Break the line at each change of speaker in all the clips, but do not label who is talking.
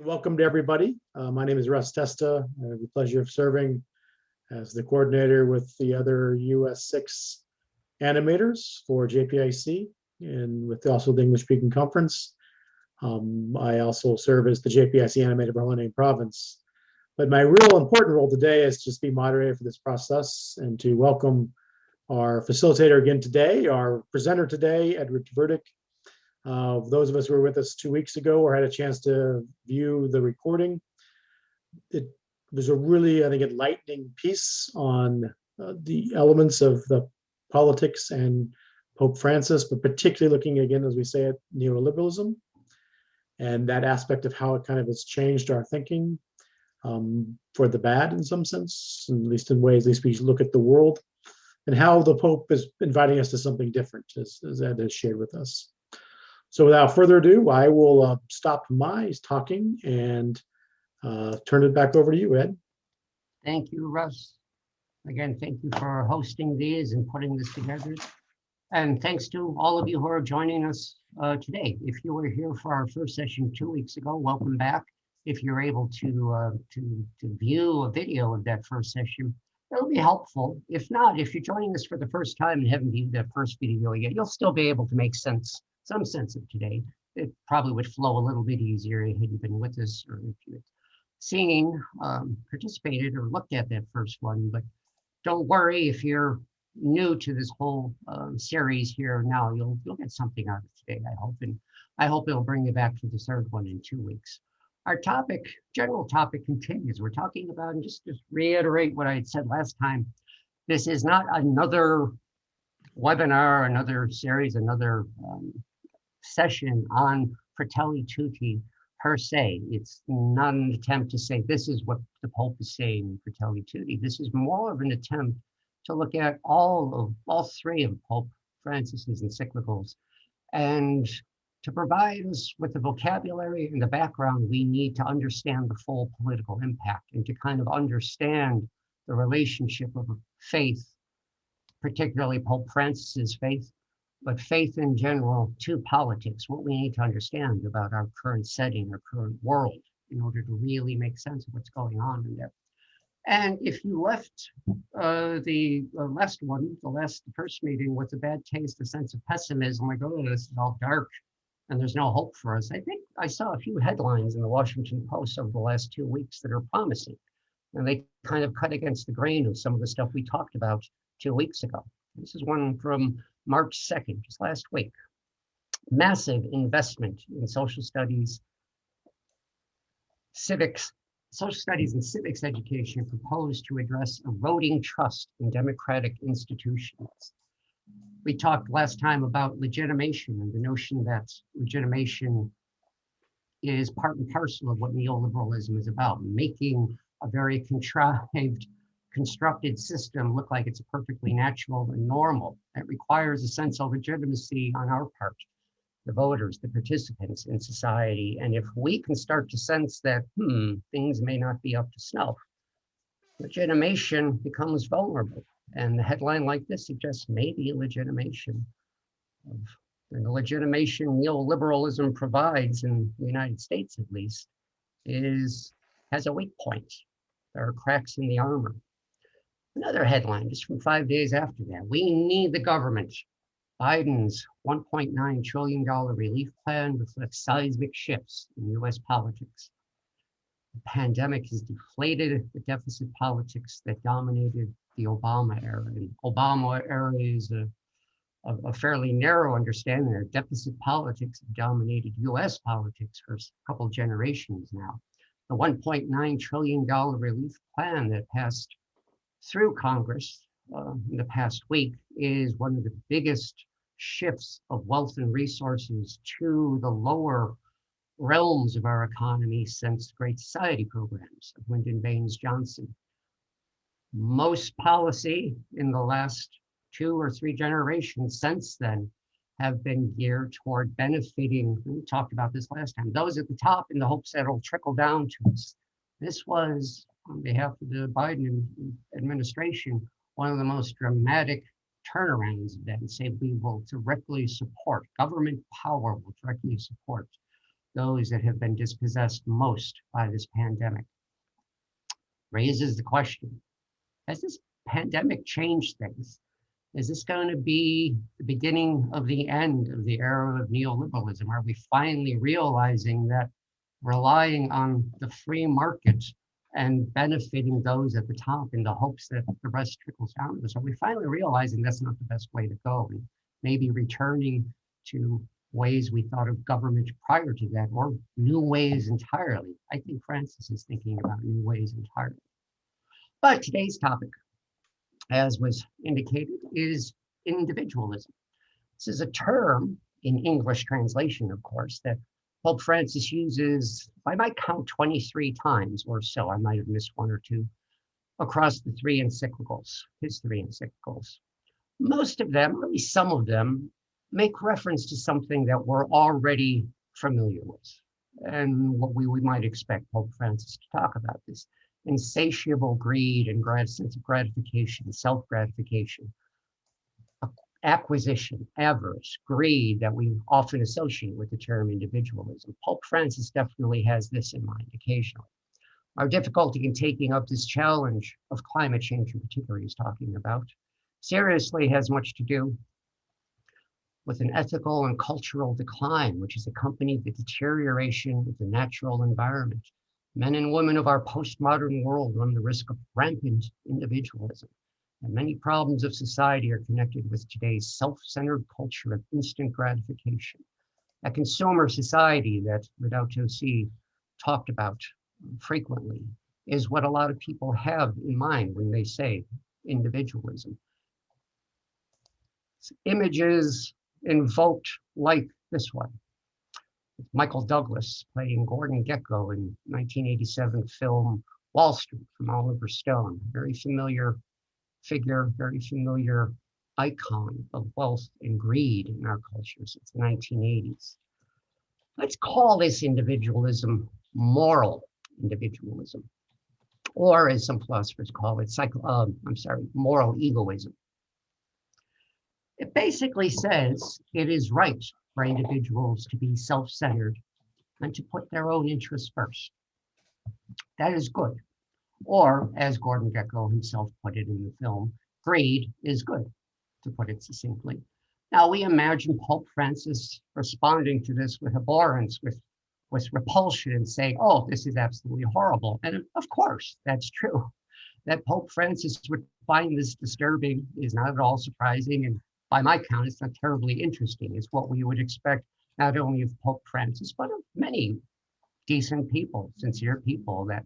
Welcome to everybody. My name is Russ Testa. I have the pleasure of serving as the coordinator with the other US 6 animators for JPIC and with also the English Speaking Conference. I also serve as the JPIC animator for Hellenic Province. But my real important role today is just be moderator for this process and to welcome our facilitator again today, our presenter today, Edward Verdick. Those of us who were with us 2 weeks ago or had a chance to view the recording, it was a really, I think, enlightening piece on the elements of the politics and Pope Francis, but particularly looking again, as we say, at neoliberalism and that aspect of how it kind of has changed our thinking for the bad in some sense, at least in ways, at least we look at the world and how the Pope is inviting us to something different, as Ed has shared with us. So without further ado, I will stop my talking and turn it back over to you, Ed.
Thank you, Russ. Again, thank you for hosting these and putting this together. And thanks to all of you who are joining us today. If you were here for our first session 2 weeks ago, welcome back. If you're able to view a video of that first session, it'll be helpful. If not, if you're joining us for the first time and haven't viewed that first video yet, you'll still be able to make some sense of today. It probably would flow a little bit easier if you'd been with us or if you had seen, participated or looked at that first one. But don't worry if you're new to this whole series here now, you'll get something out of it today, I hope. And I hope it'll bring you back for the third one in 2 weeks. Our general topic continues. We're talking about, and just reiterate what I had said last time, this is not another webinar, another series, another session on Fratelli Tutti per se. It's not an attempt to say this is what the Pope is saying in Fratelli Tutti. This is more of an attempt to look at all three of Pope Francis's encyclicals and to provide us with the vocabulary and the background we need to understand the full political impact and to kind of understand the relationship of faith, particularly Pope Francis's faith, but faith in general to politics, what we need to understand about our current setting, our current world, in order to really make sense of what's going on in there. And if you left the first meeting with a bad taste, a sense of pessimism, like, oh, this is all dark and there's no hope for us, I think I saw a few headlines in the Washington Post over the last 2 weeks that are promising. And they kind of cut against the grain of some of the stuff we talked about 2 weeks ago. This is one from March 2nd, just last week. Massive investment in social studies and civics education proposed to address eroding trust in democratic institutions. We talked last time about legitimation and the notion that legitimation is part and parcel of what neoliberalism is about, making a very contrived, constructed system look like it's perfectly natural and normal. It requires a sense of legitimacy on our part, the voters, the participants in society. And if we can start to sense that, things may not be up to snuff, legitimation becomes vulnerable. And the headline like this suggests maybe legitimation of the legitimation neoliberalism provides in the United States, at least, has a weak point. There are cracks in the armor. Another headline just from 5 days after that, we need the government. Biden's $1.9 trillion relief plan reflects seismic shifts in US politics. The pandemic has deflated the deficit politics that dominated the Obama era. And Obama era is a fairly narrow understanding that deficit politics have dominated US politics for a couple generations now. The $1.9 trillion relief plan that passed through Congress in the past week is one of the biggest shifts of wealth and resources to the lower realms of our economy since the Great Society programs of Lyndon Baines Johnson. Most policy in the last 2 or 3 generations since then have been geared toward benefiting, we talked about this last time, those at the top in the hopes that it'll trickle down to us. This was, on behalf of the Biden administration, one of the most dramatic turnarounds of that and say we will directly support, government power will directly support those that have been dispossessed most by this pandemic. Raises the question, has this pandemic changed things? Is this going to be the beginning of the end of the era of neoliberalism? Are we finally realizing that relying on the free market and benefiting those at the top in the hopes that the rest trickles down to us? Are we finally realizing that's not the best way to go? And maybe returning to ways we thought of government prior to that, or new ways entirely. I think Francis is thinking about new ways entirely. But today's topic, as was indicated, is individualism. This is a term in English translation, of course, that Pope Francis uses, I might count 23 times or so, I might have missed one or two, across the three encyclicals, his three encyclicals. Most of them, or at least some of them, make reference to something that we're already familiar with, and what we might expect Pope Francis to talk about, this insatiable greed and sense of gratification, self-gratification, acquisition, avarice, greed that we often associate with the term individualism. Pope Francis definitely has this in mind occasionally. Our difficulty in taking up this challenge of climate change in particular he's talking about seriously has much to do with an ethical and cultural decline, which has accompanied the deterioration of the natural environment. Men and women of our postmodern world run the risk of rampant individualism, and many problems of society are connected with today's self-centered culture of instant gratification. A consumer society that Laudato Si talked about frequently is what a lot of people have in mind when they say individualism. Images invoked like this one. Michael Douglas playing Gordon Gekko in 1987 film Wall Street from Oliver Stone. Very familiar figure, very familiar icon of wealth and greed in our culture since the 1980s. Let's call this individualism moral individualism, or as some philosophers call it, moral egoism. It basically says it is right for individuals to be self-centered and to put their own interests first. That is good. Or, as Gordon Gekko himself put it in the film, greed is good, to put it succinctly. Now, we imagine Pope Francis responding to this with abhorrence, with repulsion, and saying, oh, this is absolutely horrible. And of course, that's true. That Pope Francis would find this disturbing is not at all surprising, and by my count, it's not terribly interesting. It's what we would expect not only of Pope Francis, but of many decent people, sincere people, that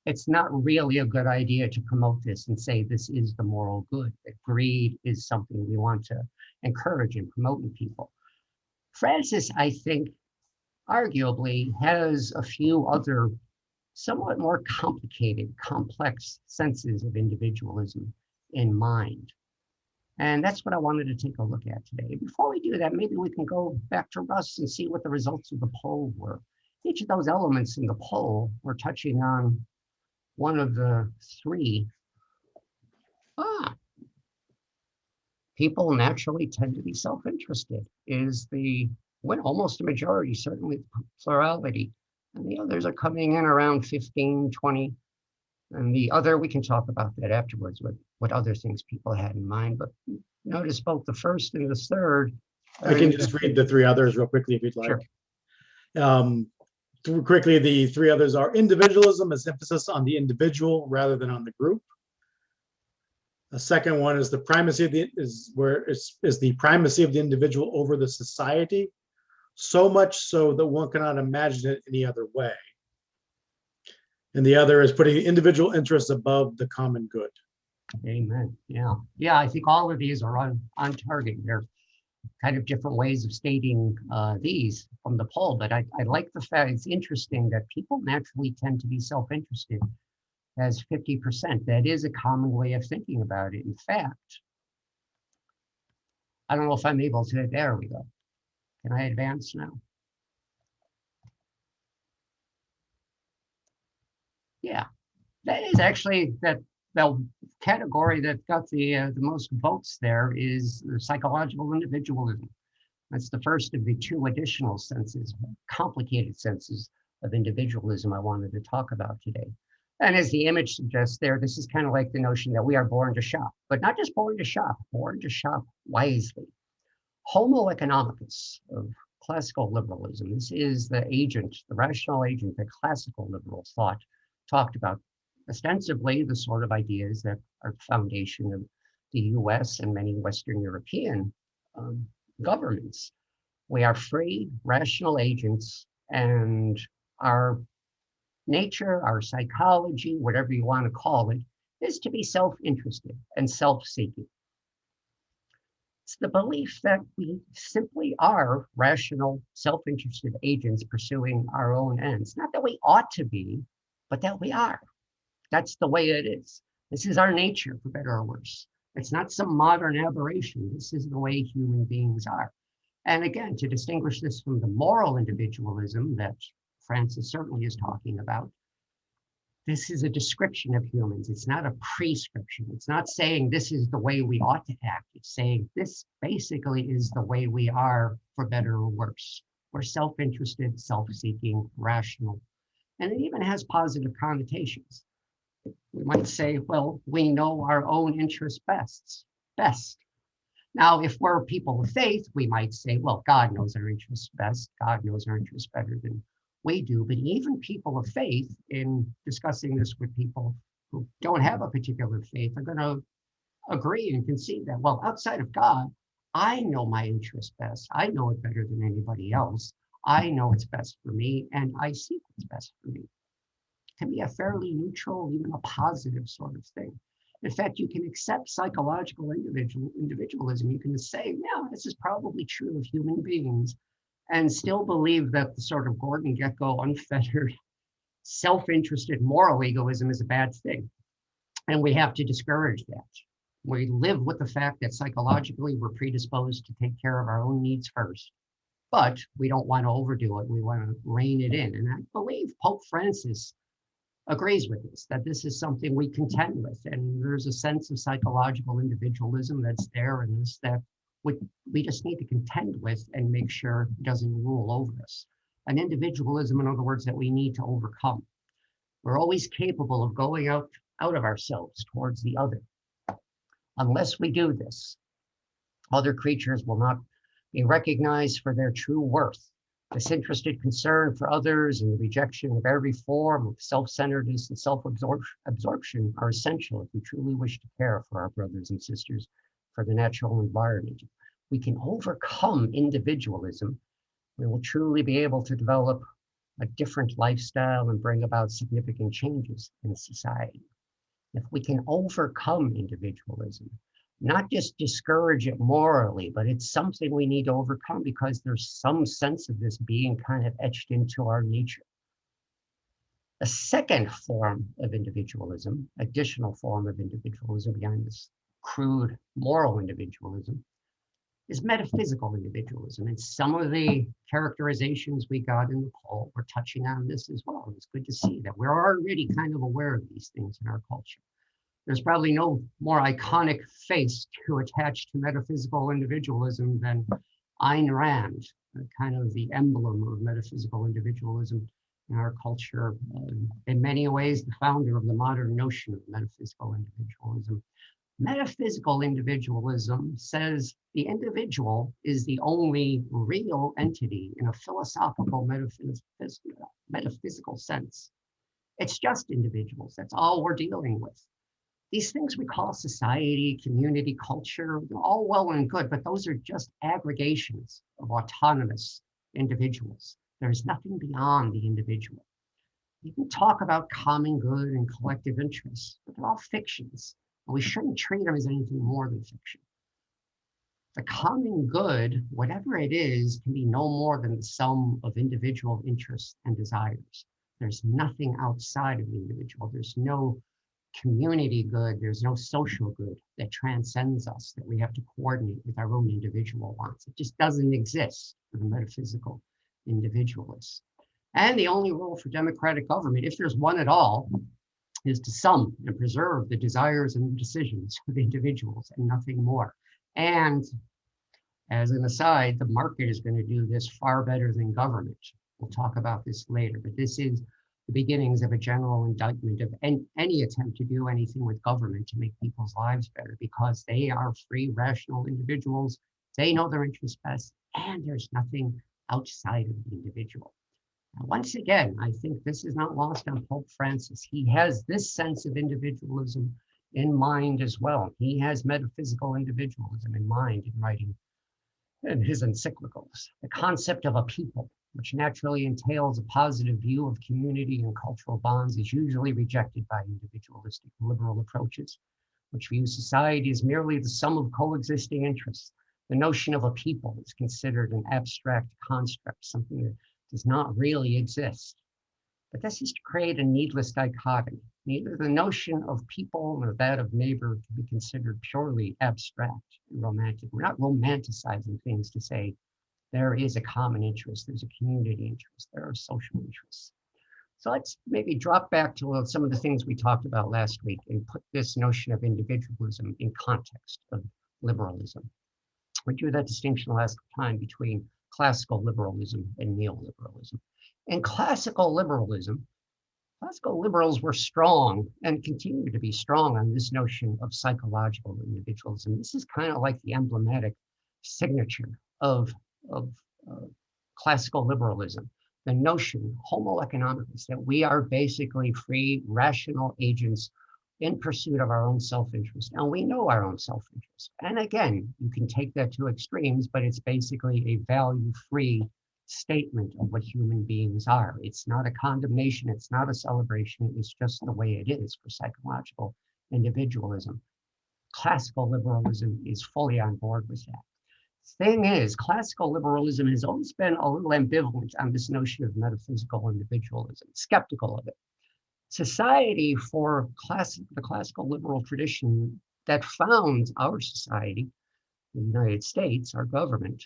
it's not really a good idea to promote this and say this is the moral good, that greed is something we want to encourage and promote in people. Francis, I think, arguably has a few other somewhat more complicated, complex senses of individualism in mind. And that's what I wanted to take a look at today. Before we do that, maybe we can go back to Russ and see what the results of the poll were. Each of those elements in the poll were touching on one of the three. People naturally tend to be self-interested is almost a majority, certainly plurality. And the others are coming in around 15, 20. And the other, we can talk about that afterwards, what other things people had in mind. But notice both the first and the third.
I can just read the three others real quickly if you'd like.
Sure.
Quickly, the three others are individualism is emphasis on the individual rather than on the group. The second one is the primacy of the primacy of the individual over the society, so much so that one cannot imagine it any other way. And the other is putting individual interests above the common good.
Amen. Yeah. I think all of these are on target. They're kind of different ways of stating these from the poll, but I like the fact it's interesting that people naturally tend to be self-interested as 50%. That is a common way of thinking about it. In fact, I don't know if I'm able to, there we go. Can I advance now? Yeah, that is actually the category that got the most votes there is psychological individualism. That's the first of the two additional senses, complicated senses of individualism I wanted to talk about today. And as the image suggests there, this is kind of like the notion that we are born to shop, but not just born to shop wisely. Homo economicus of classical liberalism. This is the agent, the rational agent that classical liberals talked about. Ostensibly, the sort of ideas that are the foundation of the US and many Western European governments. We are free, rational agents, and our nature, our psychology, whatever you want to call it, is to be self-interested and self-seeking. It's the belief that we simply are rational, self-interested agents pursuing our own ends. Not that we ought to be, but that we are. That's the way it is. This is our nature, for better or worse. It's not some modern aberration. This is the way human beings are. And again, to distinguish this from the moral individualism that Francis certainly is talking about, this is a description of humans. It's not a prescription. It's not saying this is the way we ought to act. It's saying this basically is the way we are, for better or worse. We're self-interested, self-seeking, rational, and it even has positive connotations. We might say, well, we know our own interests best. Now, if we're people of faith, we might say, well, God knows our interests best. God knows our interests better than we do. But even people of faith, in discussing this with people who don't have a particular faith, are going to agree and concede that, well, outside of God, I know my interests best. I know it better than anybody else. I know what's best for me, and I seek what's best for me. It can be a fairly neutral, even a positive sort of thing. In fact, you can accept psychological individualism. You can say, yeah, this is probably true of human beings, and still believe that the sort of Gordon Gekko, unfettered, self-interested moral egoism is a bad thing. And we have to discourage that. We live with the fact that psychologically we're predisposed to take care of our own needs first, but we don't want to overdo it. We want to rein it in. And I believe Pope Francis agrees with this, that this is something we contend with. And there's a sense of psychological individualism that's there in this that we just need to contend with and make sure it doesn't rule over us. An individualism, in other words, that we need to overcome. We're always capable of going out of ourselves towards the other. Unless we do this, other creatures will not be recognized for their true worth. Disinterested concern for others and the rejection of every form of self-centeredness and self-absorption are essential if we truly wish to care for our brothers and sisters, for the natural environment. We can overcome individualism. We will truly be able to develop a different lifestyle and bring about significant changes in society. If we can overcome individualism, not just discourage it morally, but it's something we need to overcome because there's some sense of this being kind of etched into our nature. A second form of individualism, additional form of individualism behind this crude moral individualism, is metaphysical individualism. And some of the characterizations we got in the poll were touching on this as well. It's good to see that we're already kind of aware of these things in our culture. There's probably no more iconic face to attach to metaphysical individualism than Ayn Rand, kind of the emblem of metaphysical individualism in our culture. In many ways, the founder of the modern notion of metaphysical individualism. Metaphysical individualism says the individual is the only real entity in a philosophical metaphysical sense. It's just individuals. That's all we're dealing with. These things we call society, community, culture, all well and good, but those are just aggregations of autonomous individuals. There's nothing beyond the individual. You can talk about common good and collective interests, but they're all fictions. And we shouldn't treat them as anything more than fiction. The common good, whatever it is, can be no more than the sum of individual interests and desires. There's nothing outside of the individual. There's no community good, there's no social good that transcends us, that we have to coordinate with our own individual wants. It just doesn't exist for the metaphysical individualists. And the only role for democratic government, if there's one at all, is to sum and preserve the desires and decisions of individuals and nothing more. And As an aside, the market is going to do this far better than government. We'll talk about this later, but this is the beginnings of a general indictment of any attempt to do anything with government to make people's lives better, because they are free, rational individuals. They know their interests best, and there's nothing outside of the individual. Now, once again, I think this is not lost on Pope Francis. He has this sense of individualism in mind as well. He has metaphysical individualism in mind in writing in his encyclicals. The concept of a people, which naturally entails a positive view of community and cultural bonds, is usually rejected by individualistic liberal approaches, which view society as merely the sum of coexisting interests. The notion of a people is considered an abstract construct, something that does not really exist. But this is to create a needless dichotomy. Neither the notion of people nor that of neighbor can be considered purely abstract and romantic. We're not romanticizing things to say there is a common interest, there's a community interest, there are social interests. So let's maybe drop back to some of the things we talked about last week and put this notion of individualism in context of liberalism. We drew that distinction last time between classical liberalism and neoliberalism. In classical liberalism, classical liberals were strong and continue to be strong on this notion of psychological individualism. This is kind of like the emblematic signature of classical liberalism. The notion, homo economicus, that we are basically free, rational agents in pursuit of our own self-interest. And we know our own self-interest. And again, you can take that to extremes, but it's basically a value-free statement of what human beings are. It's not a condemnation, it's not a celebration, it's just the way it is for psychological individualism. Classical liberalism is fully on board with that. Thing is, classical liberalism has always been a little ambivalent on this notion of metaphysical individualism, skeptical of it. Society for the classical liberal tradition that founds our society, the United States, our government,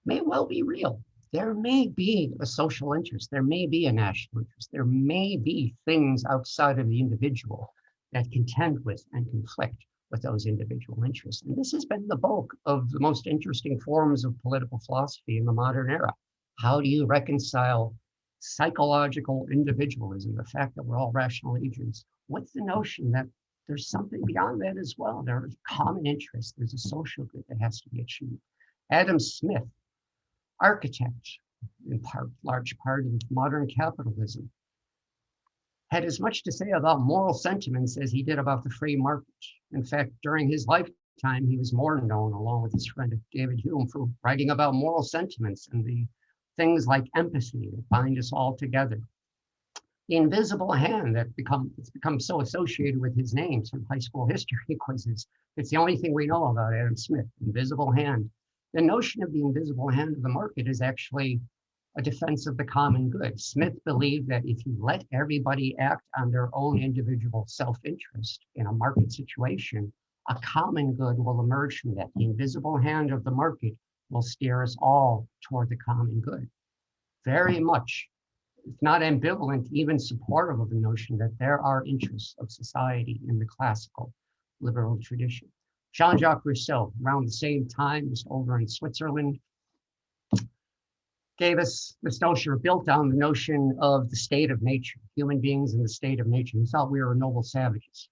may well be real. There may be a social interest, there may be a national interest, there may be things outside of the individual that contend with and conflict with those individual interests. And this has been the bulk of the most interesting forms of political philosophy in the modern era. How do you reconcile psychological individualism, the fact that we're all rational agents, with the notion that there's something beyond that as well? There is common interest, there's a social good that has to be achieved. Adam Smith, architect, in large part of modern capitalism, had as much to say about moral sentiments as he did about the free market. In fact, during his lifetime, he was more known, along with his friend David Hume, for writing about moral sentiments and the things like empathy that bind us all together. The invisible hand that it's become so associated with his name through high school history quizzes. It's the only thing we know about Adam Smith, invisible hand. The notion of the invisible hand of the market is actually a defense of the common good. Smith believed that if you let everybody act on their own individual self-interest in a market situation, a common good will emerge from that. The invisible hand of the market will steer us all toward the common good. Very much, if not ambivalent, even supportive of the notion that there are interests of society in the classical liberal tradition. Jean-Jacques Rousseau, around the same time, just over in Switzerland, gave us this notion, or built on the notion of the state of nature, human beings in the state of nature. He thought we were noble savages,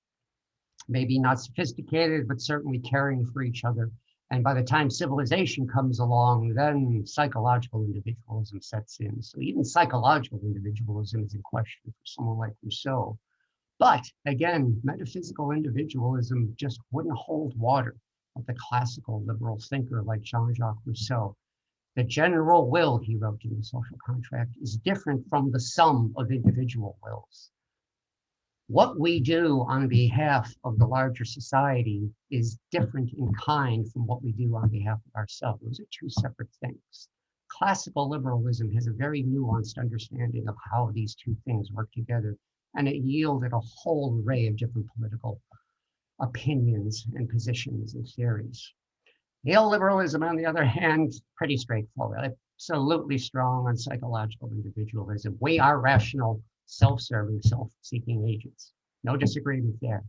maybe not sophisticated, but certainly caring for each other. And by the time civilization comes along, then psychological individualism sets in. So even psychological individualism is in question for someone like Rousseau. But again, metaphysical individualism just wouldn't hold water with the classical liberal thinker like Jean-Jacques Rousseau. The general will, he wrote in the Social Contract, is different from the sum of individual wills. What we do on behalf of the larger society is different in kind from what we do on behalf of ourselves. Those are two separate things. Classical liberalism has a very nuanced understanding of how these two things work together, and it yielded a whole array of different political opinions and positions and theories. Neoliberalism, on the other hand, pretty straightforward, absolutely strong on psychological individualism. We are rational, self-serving, self-seeking agents. No disagreement there.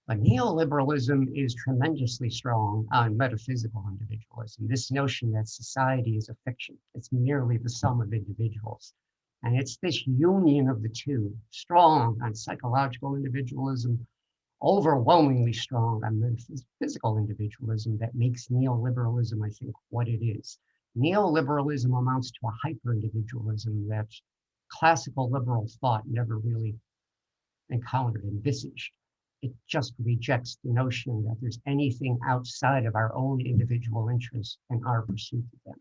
But neoliberalism is tremendously strong on metaphysical individualism, this notion that society is a fiction. It's merely the sum of individuals. And it's this union of the two, strong on psychological individualism, overwhelmingly strong on metaphysical individualism, that makes neoliberalism, I think, what it is. Neoliberalism amounts to a hyper-individualism that classical liberal thought never really encountered, envisaged. It just rejects the notion that there's anything outside of our own individual interests and our pursuit of them.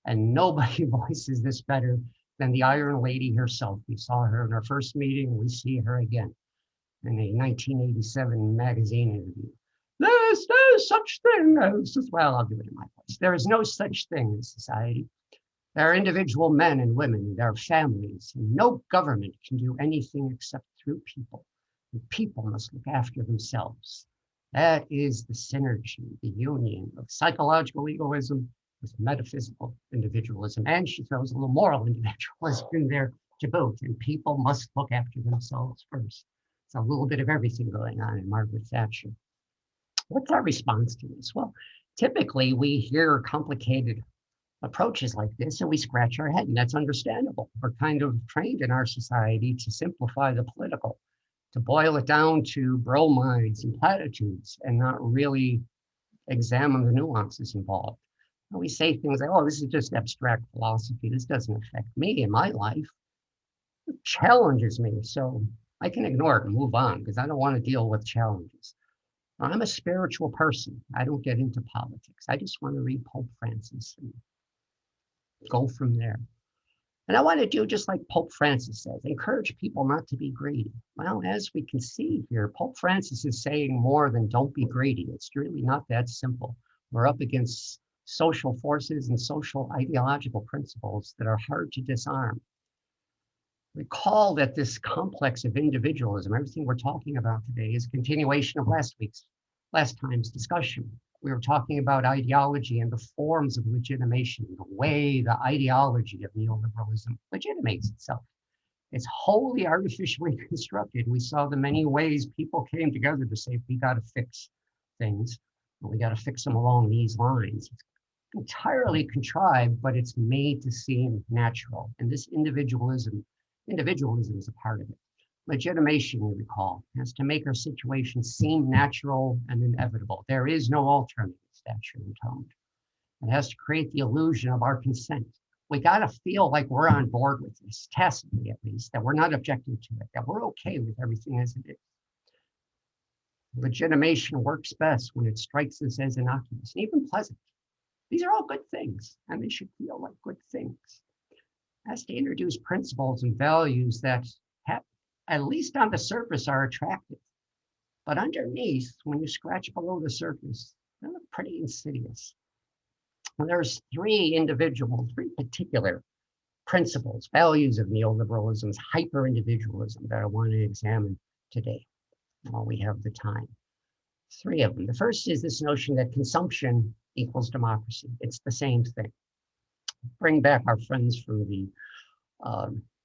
And nobody voices this better than the Iron Lady herself. We saw her in our first meeting, we see her again in a 1987 magazine interview. There's no such thing as, well, I'll do it in my voice. There is no such thing as society. There are individual men and women, there are families, and no government can do anything except through people. And people must look after themselves. That is the synergy, the union of psychological egoism with metaphysical individualism. And she throws a little moral individualism in there to boot. And people must look after themselves first. It's a little bit of everything going on in Margaret Thatcher. What's our response to this? Well, typically we hear complicated approaches like this and we scratch our head, and that's understandable. We're kind of trained in our society to simplify the political, to boil it down to bromides and platitudes and not really examine the nuances involved. And we say things like, oh, this is just abstract philosophy. This doesn't affect me in my life. It challenges me, so I can ignore it and move on because I don't want to deal with challenges. I'm a spiritual person. I don't get into politics. I just want to read Pope Francis and go from there. And I want to do just like Pope Francis says, encourage people not to be greedy. Well, as we can see here, Pope Francis is saying more than don't be greedy. It's really not that simple. We're up against social forces and social ideological principles that are hard to disarm. Recall that this complex of individualism, everything we're talking about today, is a continuation of last time's discussion. We were talking about ideology and the forms of legitimation, the way the ideology of neoliberalism legitimates itself. It's wholly artificially constructed. We saw the many ways people came together to say, we got to fix things, and we got to fix them along these lines. It's entirely contrived, but it's made to seem natural. And this individualism is a part of it. Legitimation, we recall, has to make our situation seem natural and inevitable. There is no alternative, Thatcher intoned. It has to create the illusion of our consent. We got to feel like we're on board with this, tacitly at least, that we're not objecting to it, that we're okay with everything as it is. Legitimation works best when it strikes us as innocuous and even pleasant. These are all good things, and they should feel like good things. It has to introduce principles and values that at least on the surface, are attractive. But underneath, when you scratch below the surface, they look pretty insidious. And there's three particular principles, values of neoliberalism's hyper-individualism that I want to examine today, while we have the time. Three of them. The first is this notion that consumption equals democracy. It's the same thing. Bring back our friends from the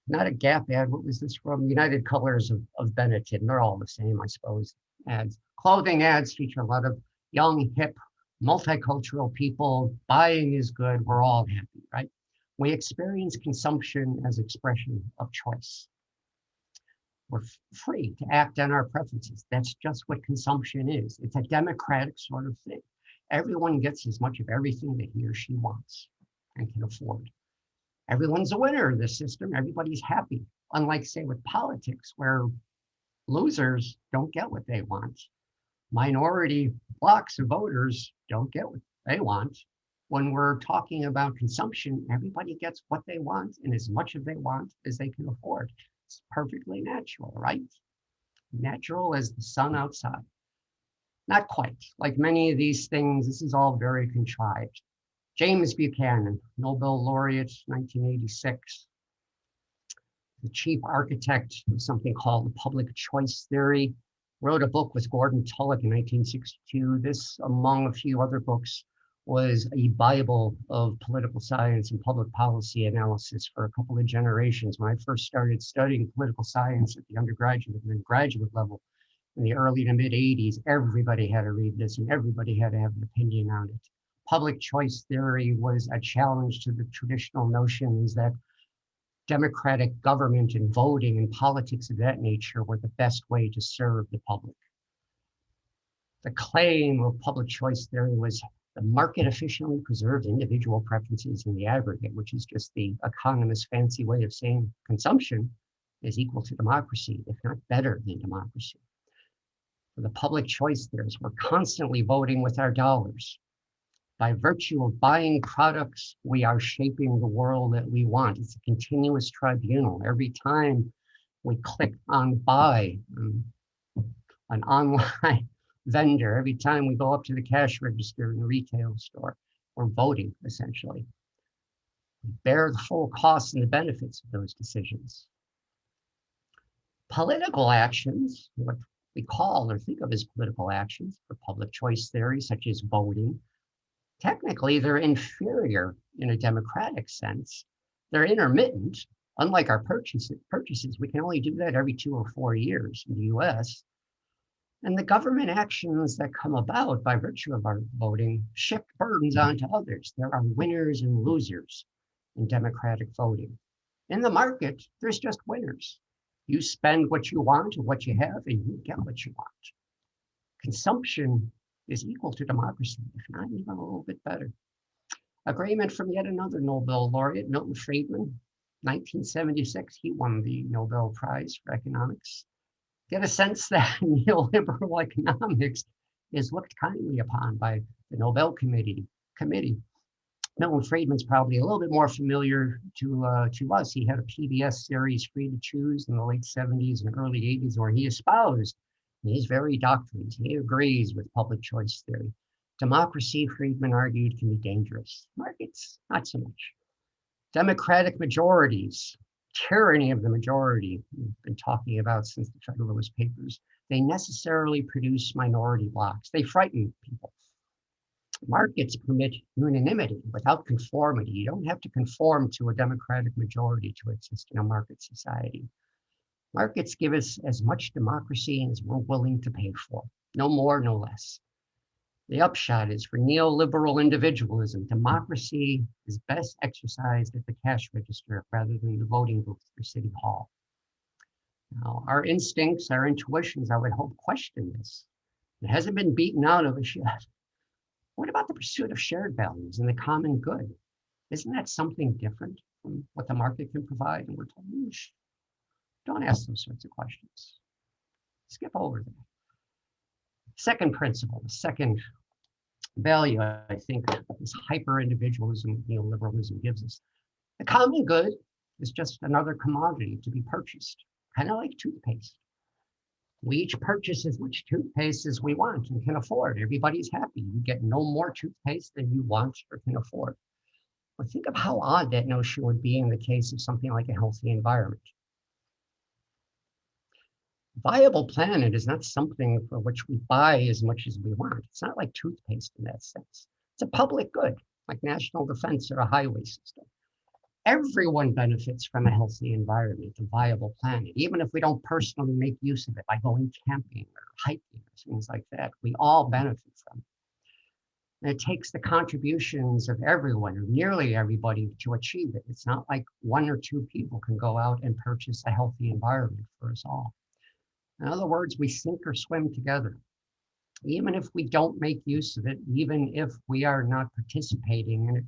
not a Gap ad, what was this from? United Colors of Benetton. They're all the same, I suppose. Ads. Clothing ads feature a lot of young, hip, multicultural people. Buying is good. We're all happy, right? We experience consumption as expression of choice. We're free to act on our preferences. That's just what consumption is. It's a democratic sort of thing. Everyone gets as much of everything that he or she wants and can afford. Everyone's a winner in this system. Everybody's happy. Unlike, say, with politics, where losers don't get what they want. Minority blocks of voters don't get what they want. When we're talking about consumption, everybody gets what they want and as much of they want as they can afford. It's perfectly natural, right? Natural as the sun outside. Not quite. Like many of these things, this is all very contrived. James Buchanan, Nobel laureate, 1986, the chief architect of something called the public choice theory, wrote a book with Gordon Tullock in 1962. This, among a few other books, was a Bible of political science and public policy analysis for a couple of generations. When I first started studying political science at the undergraduate and then graduate level in the early to mid 80s, everybody had to read this and everybody had to have an opinion on it. Public choice theory was a challenge to the traditional notions that democratic government and voting and politics of that nature were the best way to serve the public. The claim of public choice theory was the market efficiently preserves individual preferences in the aggregate, which is just the economist's fancy way of saying consumption is equal to democracy, if not better than democracy. For the public choice theorists, we're constantly voting with our dollars. By virtue of buying products, we are shaping the world that we want. It's a continuous tribunal. Every time we click on buy, an online vendor, every time we go up to the cash register in the retail store, we're voting, essentially. We bear the full costs and the benefits of those decisions. Political actions, what we call or think of as political actions for public choice theory, such as voting, technically, they're inferior in a democratic sense. They're intermittent. Unlike our purchases, we can only do that every 2 or 4 years in the US. And the government actions that come about by virtue of our voting shift burdens onto others. There are winners and losers in democratic voting. In the market, there's just winners. You spend what you want and what you have, and you get what you want. Consumption is equal to democracy, if not even a little bit better. Agreement from yet another Nobel laureate, Milton Friedman, 1976, he won the Nobel Prize for economics. Get a sense that neoliberal economics is looked kindly upon by the Nobel Committee. Milton Friedman's probably a little bit more familiar to us. He had a PBS series, Free to Choose, in the late 70s and early 80s, where he espoused these very doctrines. He agrees with public choice theory. Democracy, Friedman argued, can be dangerous. Markets, not so much. Democratic majorities, tyranny of the majority, we've been talking about since the Federalist Papers, they necessarily produce minority blocks. They frighten people. Markets permit unanimity without conformity. You don't have to conform to a democratic majority to exist in a market society. Markets give us as much democracy as we're willing to pay for, no more, no less. The upshot is for neoliberal individualism, democracy is best exercised at the cash register rather than the voting booth or city hall. Now, our instincts, our intuitions, I would hope, question this. It hasn't been beaten out of us yet. What about the pursuit of shared values and the common good? Isn't that something different from what the market can provide? And we're told, don't ask those sorts of questions. Skip over that. Second principle, the second value, I think, this hyper-individualism, neoliberalism gives us. The common good is just another commodity to be purchased, kind of like toothpaste. We each purchase as much toothpaste as we want and can afford. Everybody's happy. You get no more toothpaste than you want or can afford. But think of how odd that notion would be in the case of something like a healthy environment. Viable planet is not something for which we buy as much as we want. It's not like toothpaste in that sense. It's a public good, like national defense or a highway system. Everyone benefits from a healthy environment, a viable planet, even if we don't personally make use of it by going camping or hiking or things like that. We all benefit from it. And it takes the contributions of everyone, or nearly everybody, to achieve it. It's not like 1 or 2 people can go out and purchase a healthy environment for us all. In other words, we sink or swim together. Even if we don't make use of it, even if we are not participating in it.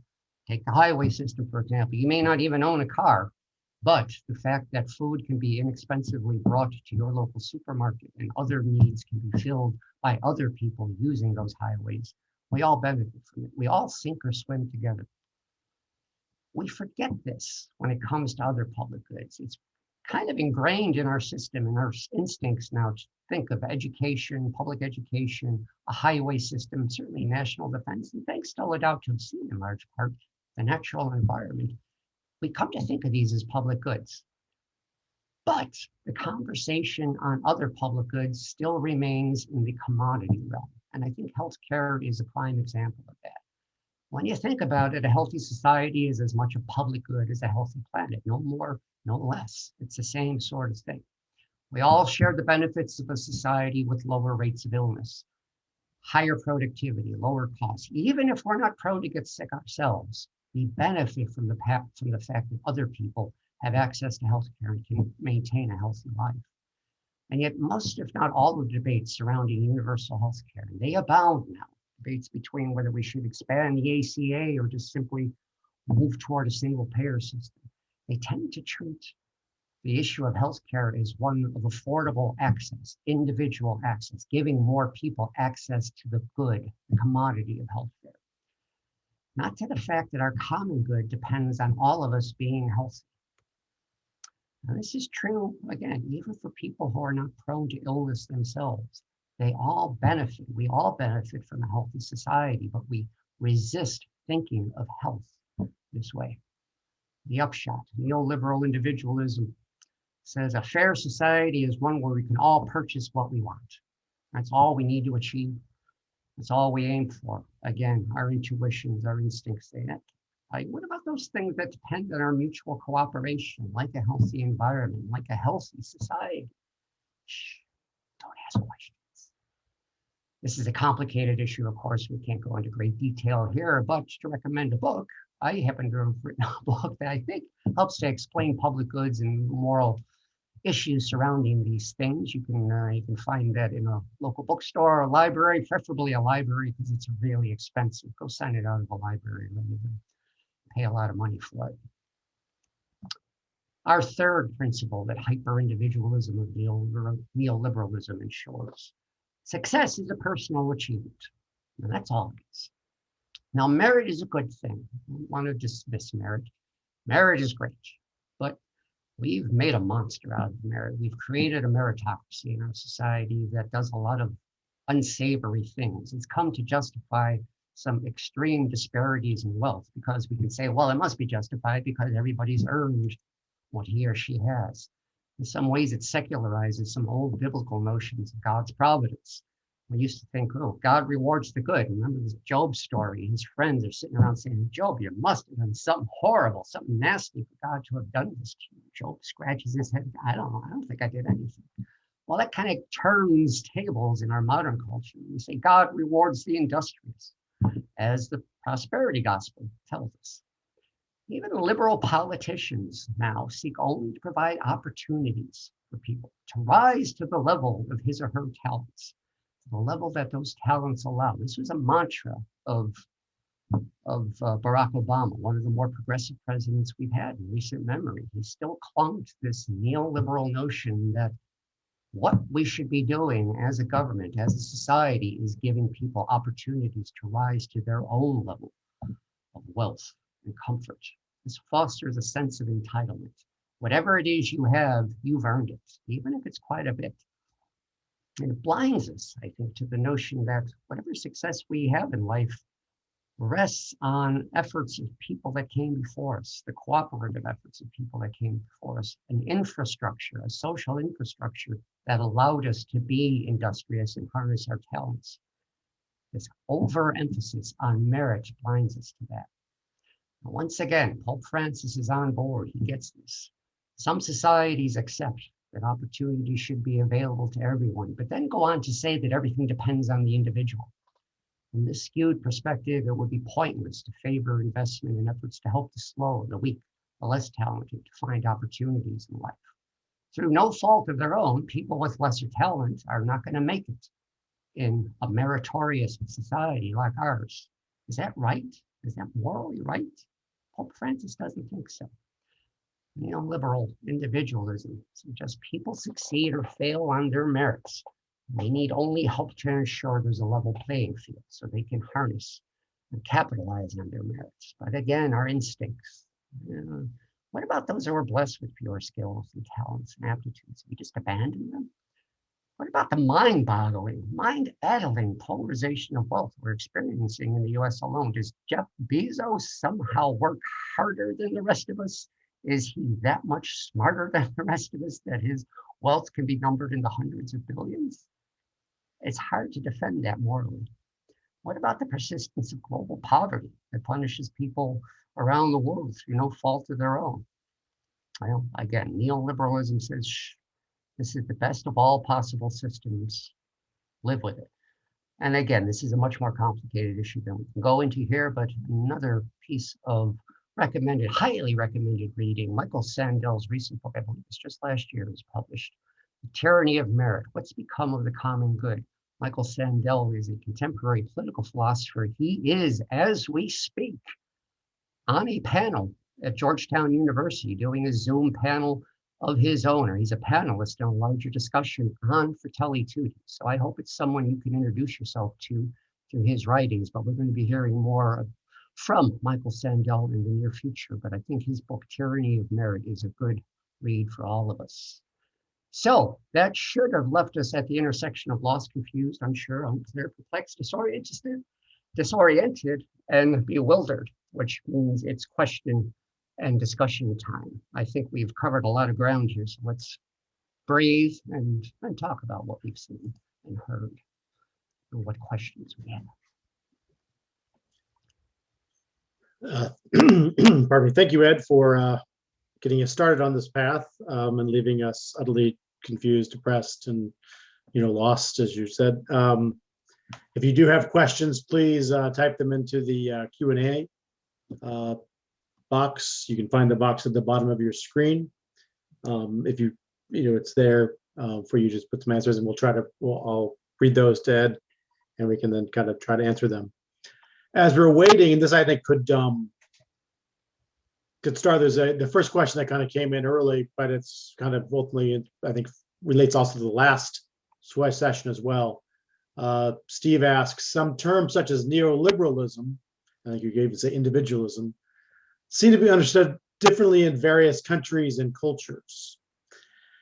Take the highway system, for example. You may not even own a car, but the fact that food can be inexpensively brought to your local supermarket and other needs can be filled by other people using those highways, we all benefit from it. We all sink or swim together. We forget this when it comes to other public goods. It's kind of ingrained in our system and our instincts now to think of education, public education, a highway system, certainly national defense, and thanks to Ladau in large part, the natural environment. We come to think of these as public goods. But the conversation on other public goods still remains in the commodity realm. And I think healthcare is a prime example of that. When you think about it, a healthy society is as much a public good as a healthy planet, no more, no less. It's the same sort of thing. We all share the benefits of a society with lower rates of illness, higher productivity, lower costs. Even if we're not prone to get sick ourselves, we benefit from the fact that other people have access to healthcare and can maintain a healthy life. And yet most, if not all, of the debates surrounding universal healthcare, they abound now. Debates between whether we should expand the ACA or just simply move toward a single payer system. They tend to treat the issue of healthcare as one of affordable access, individual access, giving more people access to the good, the commodity of healthcare. Not to the fact that our common good depends on all of us being healthy. Now, this is true, again, even for people who are not prone to illness themselves. They all benefit. We all benefit from a healthy society, but we resist thinking of health this way. The upshot, neoliberal individualism says a fair society is one where we can all purchase what we want. That's all we need to achieve. That's all we aim for. Again, our intuitions, our instincts say that. What about those things that depend on our mutual cooperation, like a healthy environment, like a healthy society? Shh, don't ask questions. This is a complicated issue, of course. We can't go into great detail here, but to recommend a book, I happen to have written a book that I think helps to explain public goods and moral issues surrounding these things. You can find that in a local bookstore or a library, preferably a library because it's really expensive. Go sign it out of a library rather than pay a lot of money for it. Our third principle that hyper-individualism of neoliberalism ensures. Success is a personal achievement. And that's all it is. Now, merit is a good thing. I don't want to dismiss merit. Merit is great, but we've made a monster out of merit. We've created a meritocracy in our society that does a lot of unsavory things. It's come to justify some extreme disparities in wealth because we can say, well, it must be justified because everybody's earned what he or she has. In some ways, it secularizes some old biblical notions of God's providence. We used to think, oh, God rewards the good. Remember this Job story? His friends are sitting around saying, Job, you must have done something horrible, something nasty for God to have done this to you. Job scratches his head. I don't know. I don't think I did anything. Well, that kind of turns tables in our modern culture. We say God rewards the industrious, as the prosperity gospel tells us. Even liberal politicians now seek only to provide opportunities for people to rise to the level of his or her talents, to the level that those talents allow. This was a mantra of Barack Obama, one of the more progressive presidents we've had in recent memory. He still clung to this neoliberal notion that what we should be doing as a government, as a society, is giving people opportunities to rise to their own level of wealth and comfort. This fosters a sense of entitlement. Whatever it is you have, you've earned it, even if it's quite a bit. And it blinds us, I think, to the notion that whatever success we have in life rests on efforts of people that came before us, the cooperative efforts of people that came before us, an infrastructure, a social infrastructure that allowed us to be industrious and harness our talents. This overemphasis on merit blinds us to that. And once again, Pope Francis is on board. He gets this. Some societies accept that opportunity should be available to everyone, but then go on to say that everything depends on the individual. From this skewed perspective, it would be pointless to favor investment in efforts to help the slow, the weak, the less talented to find opportunities in life. Through no fault of their own, people with lesser talent are not going to make it in a meritorious society like ours. Is that right? Is that morally right? Pope Francis doesn't think so. Neoliberal individualism suggests people succeed or fail on their merits. They need only help to ensure there's a level playing field so they can harness and capitalize on their merits. But again, our instincts. What about those who are blessed with pure skills and talents and aptitudes? We just abandon them? What about the mind-boggling, mind-addling polarization of wealth we're experiencing in the US alone? Does Jeff Bezos somehow work harder than the rest of us? Is he that much smarter than the rest of us that his wealth can be numbered in the hundreds of billions? It's hard to defend that morally. What about the persistence of global poverty that punishes people around the world through no fault of their own? Well, again, neoliberalism says, This is the best of all possible systems. Live with it. And again, this is a much more complicated issue than we can go into here, but another piece of recommended, highly recommended reading. Michael Sandel's recent book, I believe it's just last year, was published, The Tyranny of Merit, What's Become of the Common Good. Michael Sandel is a contemporary political philosopher. He is, as we speak, on a panel at Georgetown University doing a Zoom panel of his own, or he's a panelist in a larger discussion on Fratelli Tutti. So I hope it's someone you can introduce yourself to through his writings, but we're going to be hearing more from Michael Sandel in the near future. But I think his book, Tyranny of Merit, is a good read for all of us. So that should have left us at the intersection of lost, confused, unsure, unclear, perplexed, disoriented, and bewildered, which means it's question and discussion time. I think we've covered a lot of ground here, so let's breathe and talk about what we've seen and heard and what questions we have.
Pardon me. Thank you, Ed, for getting us started on this path and leaving us utterly confused, depressed, and lost, as you said. If you do have questions, please type them into the Q&A box. You can find the box at the bottom of your screen. If it's there for you, just put some answers, and I'll read those to Ed, and we can then kind of try to answer them. As we're waiting, and this I think could start. There's the first question that kind of came in early, but it's kind of ultimately, I think, relates also to the last session as well. Steve asks, some terms such as neoliberalism, I think you gave it, say individualism, seem to be understood differently in various countries and cultures.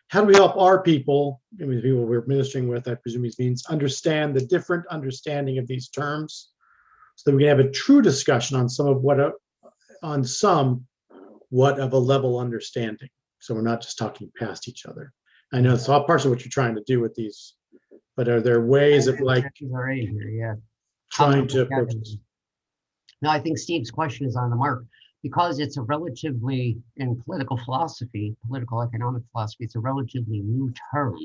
How do we help our people, the people we're ministering with, I presume he means, understand the different understanding of these terms, so that we can have a true discussion on what of a level understanding, so we're not just talking past each other. I know it's all parts of what you're trying to do with these, but are there ways of trying to approach this?
No, I think Steve's question is on the mark, because it's a relatively, in political philosophy, political economic philosophy, it's a relatively new term.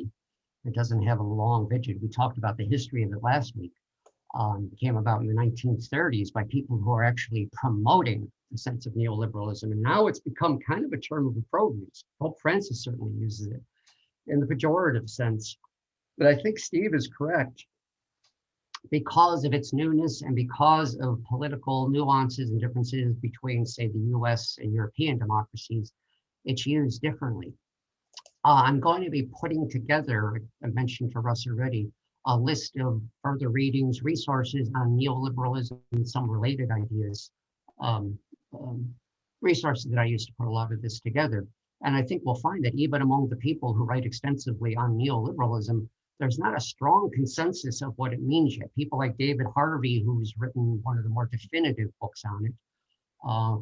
It doesn't have a long vigil. We talked about the history of it last week. It came about in the 1930s by people who are actually promoting the sense of neoliberalism. And now it's become kind of a term of opprobrium. Pope Francis certainly uses it in the pejorative sense. But I think Steve is correct. Because of its newness and because of political nuances and differences between, say, the US and European democracies, it's used differently. I'm going to be putting together, I mentioned to Russ already, a list of further readings, resources on neoliberalism and some related ideas, resources that I used to put a lot of this together. And I think we'll find that even among the people who write extensively on neoliberalism, there's not a strong consensus of what it means yet. People like David Harvey, who's written one of the more definitive books on it,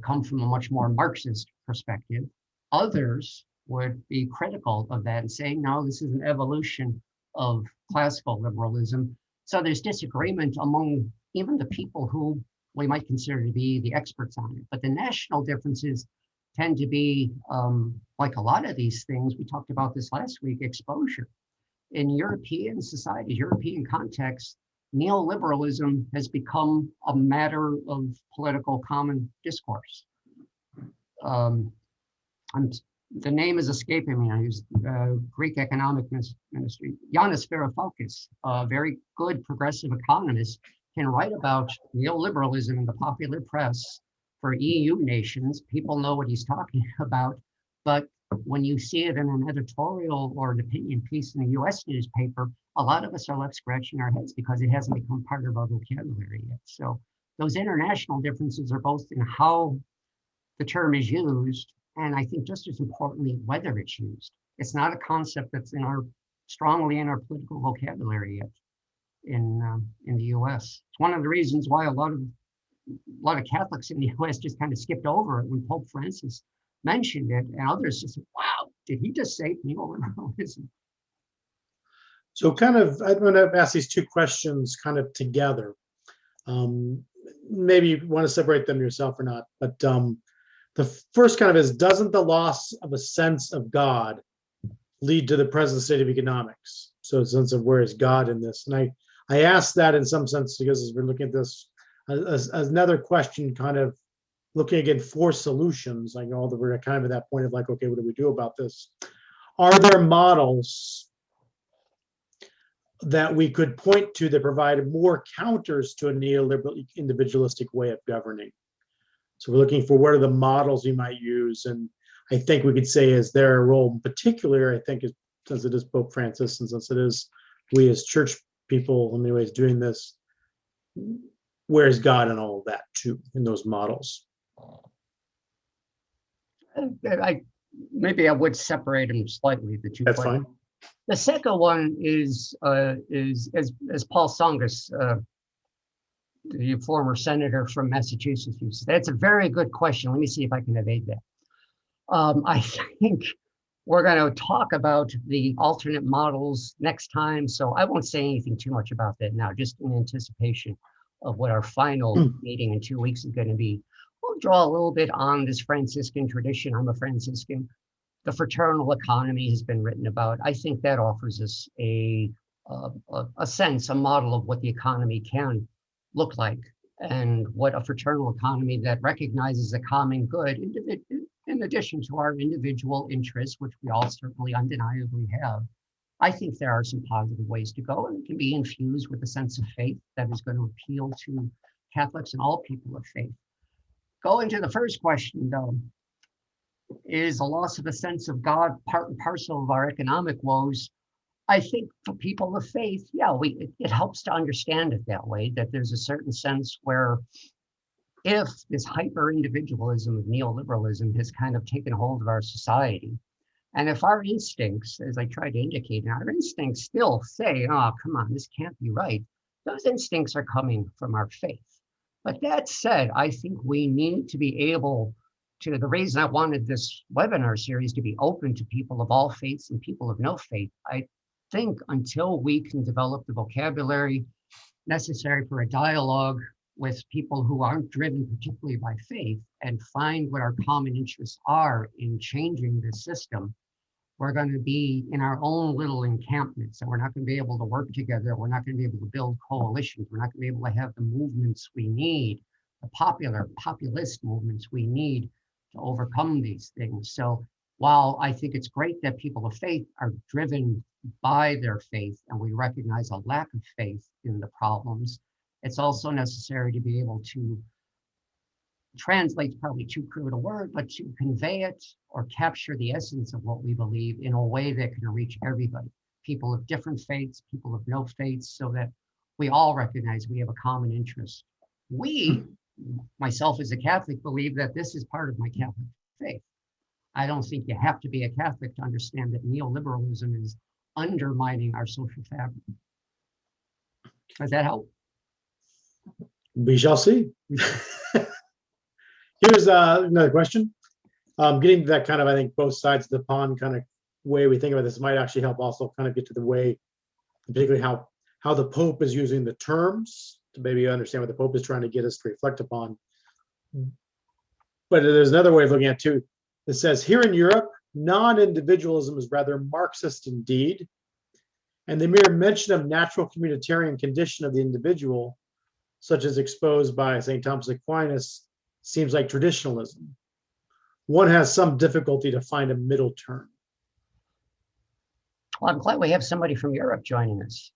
come from a much more Marxist perspective. Others would be critical of that and say, no, this is an evolution of classical liberalism. So there's disagreement among even the people who we might consider to be the experts on it. But the national differences tend to be, like a lot of these things, we talked about this last week, exposure. In European societies, European contexts, neoliberalism has become a matter of political common discourse. The name is escaping me. I use Greek economic ministry. Yanis Varoufakis, a very good progressive economist, can write about neoliberalism in the popular press for EU nations. People know what he's talking about, but when you see it in an editorial or an opinion piece in a US newspaper, a lot of us are left scratching our heads because it hasn't become part of our vocabulary yet. So those international differences are both in how the term is used, and I think just as importantly, whether it's used. It's not a concept that's strongly in our political vocabulary yet in the US. It's one of the reasons why a lot of Catholics in the US just kind of skipped over it when Pope Francis mentioned it, and others just said, wow, did he just say neoliberalism?
So kind of, I'm going to ask these two questions kind of together. Maybe you want to separate them yourself or not, but the first kind of is, doesn't the loss of a sense of God lead to the present state of economics? So a sense of where is God in this? And I asked that in some sense because as we're looking at this as another question, kind of looking again for solutions. I know that we're kind of at that point of like, okay, what do we do about this? Are there models that we could point to that provide more counters to a neoliberal individualistic way of governing? So we're looking for what are the models we might use. And I think we could say is their role in particular, I think, since it is Pope Francis, and since it is we as church people in many ways doing this, where's God in all of that too, in those models?
Maybe I would separate them slightly, the two.
That's fine.
The second one is as Paul Tsongas, the former senator from Massachusetts, used. That's a very good question. Let me see if I can evade that. I think we're going to talk about the alternate models next time, so I won't say anything too much about that now, just in anticipation of what our final meeting in 2 weeks is going to be. We'll draw a little bit on this Franciscan tradition. I'm a Franciscan. The fraternal economy has been written about. I think that offers us a sense, a model of what the economy can look like, and what a fraternal economy that recognizes a common good, in addition to our individual interests, which we all certainly undeniably have. I think there are some positive ways to go, and it can be infused with a sense of faith that is going to appeal to Catholics and all people of faith. Going to the first question, though, is the loss of a sense of God part and parcel of our economic woes? I think for people of faith, yeah, it helps to understand it that way, that there's a certain sense where if this hyper-individualism of neoliberalism has kind of taken hold of our society, and if our instincts, as I tried to indicate, our instincts still say, oh, come on, this can't be right, those instincts are coming from our faith. But that said, I think we need to be able to, the reason I wanted this webinar series to be open to people of all faiths and people of no faith, I think until we can develop the vocabulary necessary for a dialogue with people who aren't driven particularly by faith and find what our common interests are in changing the system, we're going to be in our own little encampments, and we're not going to be able to work together. We're not going to be able to build coalitions. We're not going to be able to have the movements we need, the populist movements we need to overcome these things. So while I think it's great that people of faith are driven by their faith, and we recognize a lack of faith in the problems, it's also necessary to be able to translate, probably too crude a word, but to convey it or capture the essence of what we believe in a way that can reach everybody, people of different faiths, people of no faiths, so that we all recognize we have a common interest. We, myself as a Catholic, believe that this is part of my Catholic faith. I don't think you have to be a Catholic to understand that neoliberalism is undermining our social fabric. Does that help?
We shall see. Here's another question. Getting to that kind of, I think, both sides of the pond kind of way we think about this might actually help also kind of get to the way, particularly how the Pope is using the terms to maybe understand what the Pope is trying to get us to reflect upon. But there's another way of looking at it too. It says here in Europe, non-individualism is rather Marxist indeed, and the mere mention of natural communitarian condition of the individual, such as exposed by St. Thomas Aquinas, seems like traditionalism. One has some difficulty to find a middle term.
Well, I'm glad we have somebody from Europe joining us.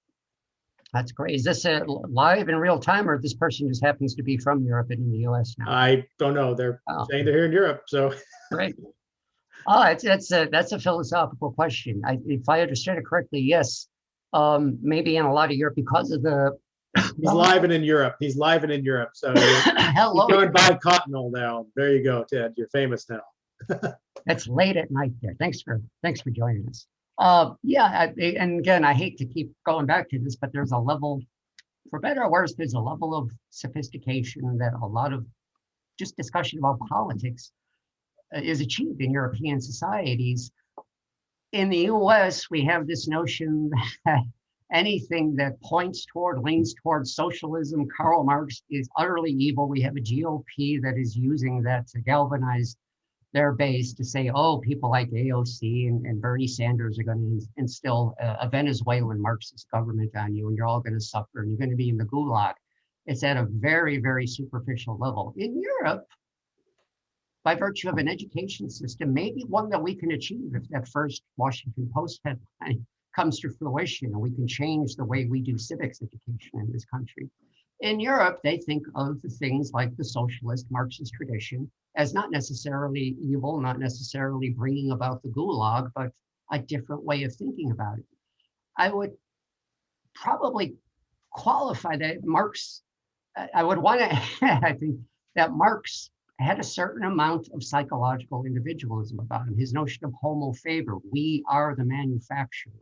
That's great. Is this a live in real time, or if this person just happens to be from Europe and in the US now?
I don't know. They're saying they're here in Europe, so.
Great. Oh, that's a philosophical question. If I understood it correctly, yes. Maybe in a lot of Europe because of the.
He's live and in Europe. He's live and in Europe. So
hello.
You're going to buy Cottonelle now. There you go, Ted. You're famous now.
It's late at night there. Thanks for joining us. Yeah, and again, I hate to keep going back to this, but there's a level, for better or worse, there's a level of sophistication that a lot of just discussion about politics is achieved in European societies. In the US, we have this notion that anything that leans toward socialism, Karl Marx, is utterly evil. We have a GOP that is using that to galvanize their base to say, oh, people like AOC and Bernie Sanders are going to instill a Venezuelan Marxist government on you, and you're all going to suffer, and you're going to be in the gulag. It's at a very, very superficial level. In Europe, by virtue of an education system, maybe one that we can achieve if that first Washington Post headline comes to fruition, and we can change the way we do civics education in this country. In Europe, they think of the things like the socialist Marxist tradition as not necessarily evil, not necessarily bringing about the gulag, but a different way of thinking about it. I would probably qualify that Marx, I would want to add, I think, that Marx had a certain amount of psychological individualism about him. His notion of homo faber, we are the manufacturer,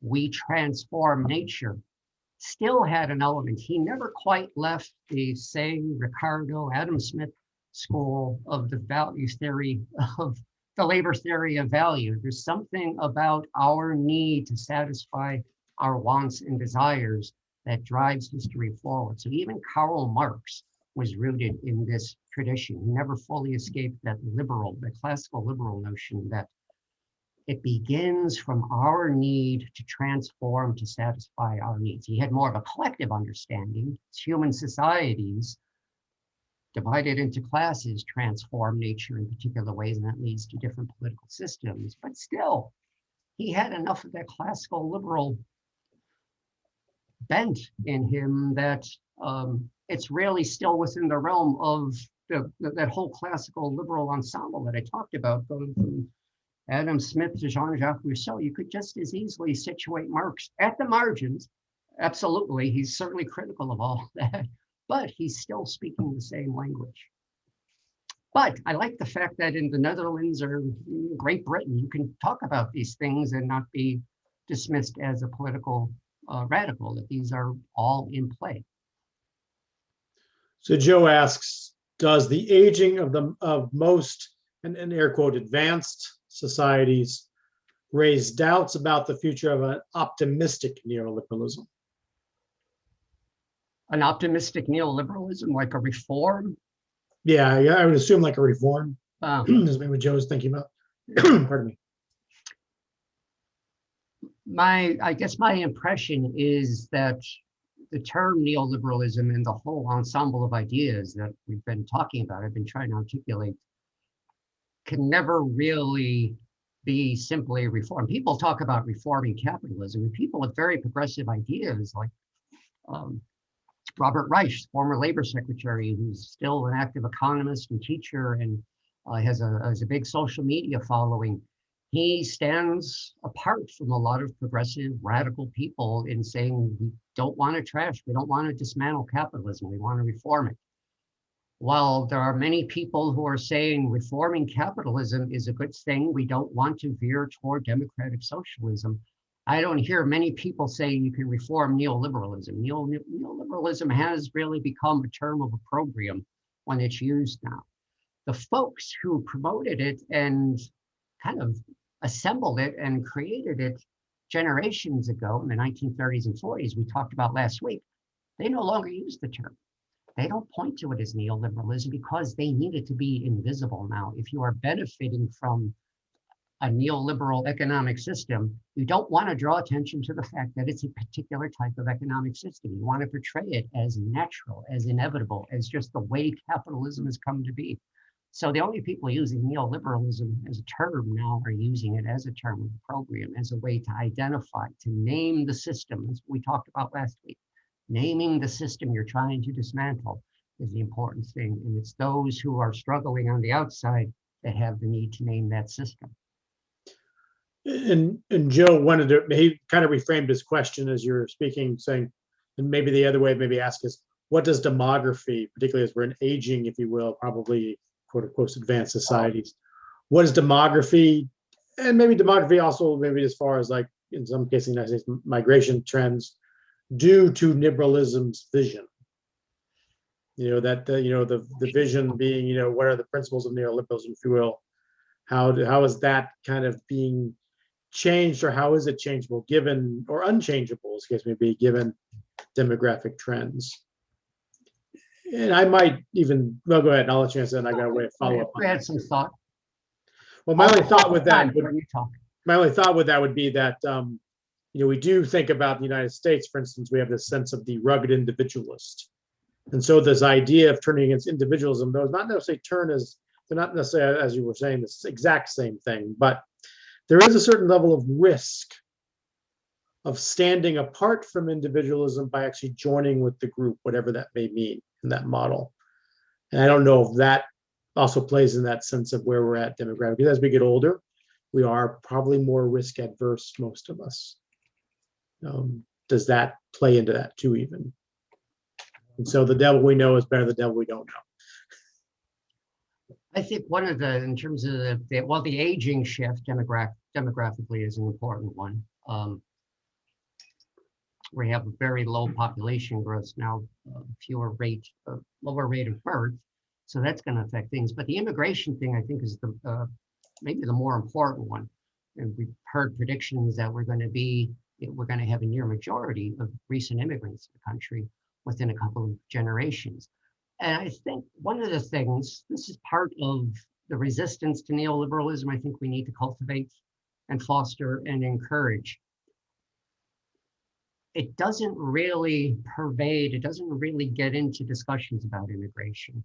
we transform nature, still had an element. He never quite left the, say, Ricardo, Adam Smith school of the value theory of the labor theory of value. There's something about our need to satisfy our wants and desires that drives history forward. So even Karl Marx was rooted in this tradition. He never fully escaped that liberal, the classical liberal notion that it begins from our need to transform to satisfy our needs. He had more of a collective understanding. Human societies divided into classes transform nature in particular ways, and that leads to different political systems. But still, he had enough of that classical liberal bent in him that it's really still within the realm of that whole classical liberal ensemble that I talked about, going from Adam Smith to Jean-Jacques Rousseau. You could just as easily situate Marx at the margins. Absolutely, he's certainly critical of all that, but he's still speaking the same language. But I like the fact that in the Netherlands or Great Britain, you can talk about these things and not be dismissed as a political radical, that these are all in play.
So Joe asks, does the aging of most, and air quote, advanced societies raise doubts about the future of an optimistic neoliberalism?
An optimistic neoliberalism, like a reform?
Yeah, I would assume like a reform. Is maybe what Joe's thinking about. Pardon me.
I guess my impression is that the term neoliberalism and the whole ensemble of ideas that we've been talking about, I've been trying to articulate, can never really be simply reform. People talk about reforming capitalism, and people with very progressive ideas like Robert Reich, former labor secretary, who's still an active economist and teacher and has a big social media following. He stands apart from a lot of progressive radical people in saying we don't want to trash, we don't want to dismantle capitalism, we want to reform it. While there are many people who are saying reforming capitalism is a good thing, we don't want to veer toward democratic socialism, I don't hear many people saying you can reform neoliberalism. Neoliberalism has really become a term of opprobrium when it's used now. The folks who promoted it and kind of assembled it and created it generations ago in the 1930s and 40s, we talked about last week, they no longer use the term. They don't point to it as neoliberalism because they need it to be invisible now. If you are benefiting from a neoliberal economic system, you don't want to draw attention to the fact that it's a particular type of economic system. You want to portray it as natural, as inevitable, as just the way capitalism has come to be. So the only people using neoliberalism as a term now are using it as a term of opprobrium, as a way to identify, to name the system, as we talked about last week. Naming the system you're trying to dismantle is the important thing. And it's those who are struggling on the outside that have the need to name that system.
And Joe wanted to, he kind of reframed his question as you're speaking, saying, and maybe the other way, maybe ask is, what does demography, particularly as we're in aging, if you will, probably quote unquote advanced societies, what is demography? And maybe demography also, maybe as far as like in some cases, United States migration trends, due to liberalism's vision. You know, that the vision being, what are the principles of neoliberalism, if you will? How is that kind of being changed, or how is it changeable given, or unchangeable as the case may be, given demographic trends? And I might even, well, go ahead, I'll let you answer that, and I got a way of follow up.
I had some thought.
Well, my only thought with that
When you talk.
would be that we do think about the United States, for instance, we have this sense of the rugged individualist. And so this idea of turning against individualism, though, is not necessarily they're not necessarily, as you were saying, the exact same thing, but there is a certain level of risk of standing apart from individualism by actually joining with the group, whatever that may mean in that model. And I don't know if that also plays in that sense of where we're at demographically. Because as we get older, we are probably more risk adverse, most of us. Does that play into that too, even? And so the devil we know is better than the devil we don't know.
I think one of in terms of the aging shift demographically is an important one. We have a very low population growth now, lower rate of birth, so that's going to affect things. But the immigration thing, I think, is maybe the more important one. And we've heard predictions that we're going to have a near majority of recent immigrants in the country within a couple of generations. And I think one of the things, this is part of the resistance to neoliberalism, I think we need to cultivate and foster and encourage. It doesn't really get into discussions about immigration,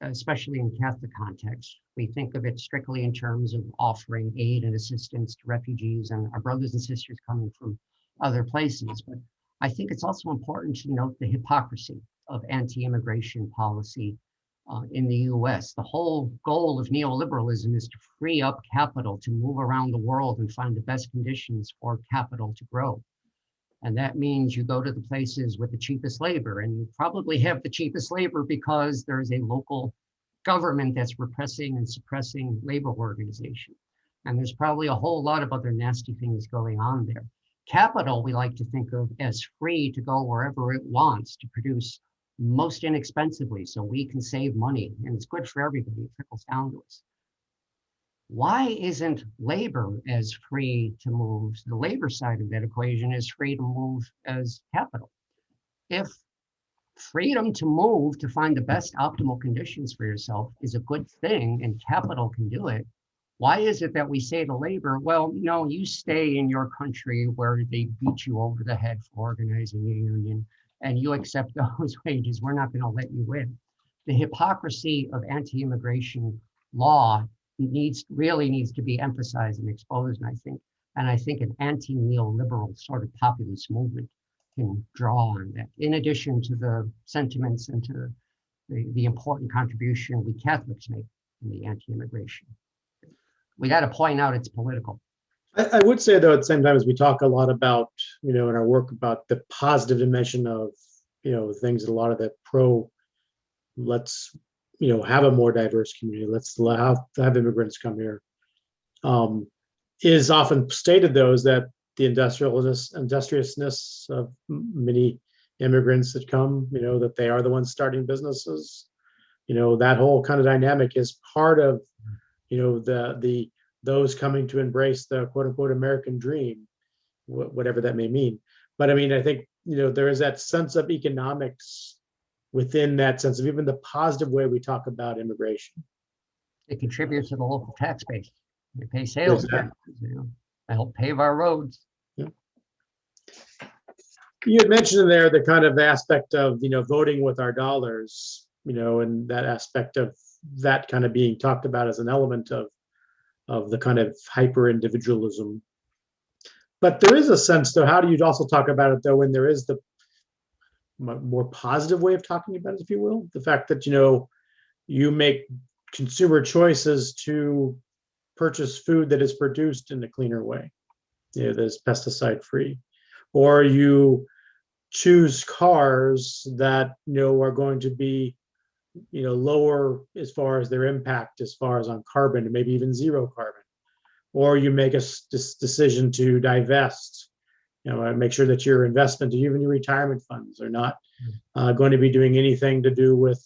especially in Catholic context. We think of it strictly in terms of offering aid and assistance to refugees and our brothers and sisters coming from other places. But I think it's also important to note the hypocrisy of anti-immigration policy in the US. The whole goal of neoliberalism is to free up capital to move around the world and find the best conditions for capital to grow. And that means you go to the places with the cheapest labor, and you probably have the cheapest labor because there's a local government that's repressing and suppressing labor organization. And there's probably a whole lot of other nasty things going on there. Capital, we like to think of as free to go wherever it wants to produce most inexpensively, so we can save money, and it's good for everybody. It trickles down to us. Why isn't labor as free to move? The labor side of that equation is free to move as capital. If freedom to move to find the best optimal conditions for yourself is a good thing and capital can do it, why is it that we say to labor, well, no, you stay in your country where they beat you over the head for organizing a union and you accept those wages, we're not going to let you in. The hypocrisy of anti-immigration law really needs to be emphasized and exposed, and I think an anti-neoliberal sort of populist movement can draw on that, in addition to the sentiments and to the important contribution we Catholics make in the anti-immigration. We got to point out it's political.
I would say, though, at the same time, as we talk a lot about, in our work about the positive dimension of, things that a lot of the let's, have a more diverse community, let's have immigrants come here, is often stated, though, is that the industriousness of many immigrants that come, that they are the ones starting businesses. That whole kind of dynamic is part of, those coming to embrace the quote unquote American dream, whatever that may mean. But I mean, I think, there is that sense of economics within that sense of even the positive way we talk about immigration.
It contributes to the local tax base. They pay sales taxes, they help pave our roads.
Yeah. You had mentioned in there the kind of aspect of, voting with our dollars, and that aspect of that kind of being talked about as an element of the kind of hyper individualism. But there is a sense, though, how do you also talk about it, though, when there is the more positive way of talking about it, if you will, the fact that, you make consumer choices to purchase food that is produced in a cleaner way, that is pesticide free, or you choose cars that, are going to be, lower as far as their impact, as far as on carbon, and maybe even zero carbon, or you make a decision to divest, make sure that your investment, even your retirement funds, are not going to be doing anything to do with,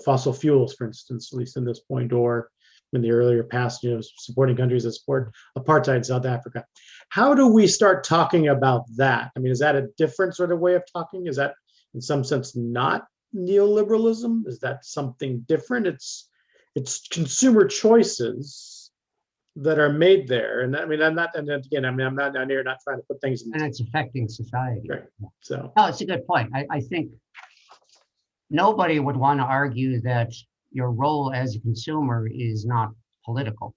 fossil fuels, for instance, at least in this point, or in the earlier past, supporting countries that support apartheid in South Africa. How do we start talking about that? I mean, is that a different sort of way of talking? Is that in some sense not neoliberalism? Is that something different? It's it's consumer choices that are made there. And I mean, I'm not, and again, I mean, I'm not down here not trying to put things in.
And it's affecting society.
Right. So.
No, it's a good point. I think nobody would want to argue that your role as a consumer is not political.